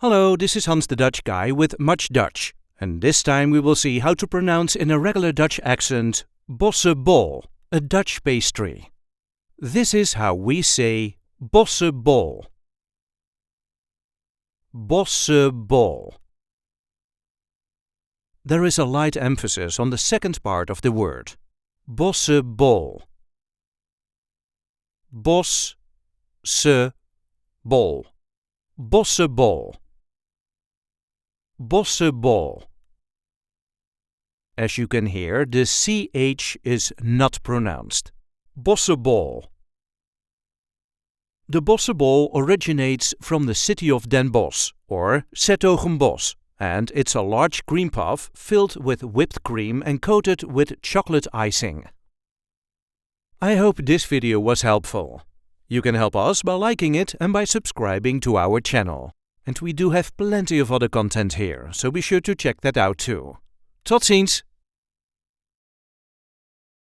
Hello, this is Hans the Dutch guy with Much Dutch, and this time we will see how to pronounce in a regular Dutch accent Bossche Bol, a Dutch pastry. This is how we say Bossche Bol. Bossche Bol. There is a light emphasis on the second part of the word. Bossche Bol. Bossche Bol. Bossche Bol. Bossche Bol. As you can hear, the CH is not pronounced. Bossche Bol. The Bossche Bol originates from the city of Den Bosch, or Hertogenbosch, and it's a large cream puff filled with whipped cream and coated with chocolate icing. I hope this video was helpful. You can help us by liking it and by subscribing to our channel. And we do have plenty of other content here, so be sure to check that out too. Tot ziens!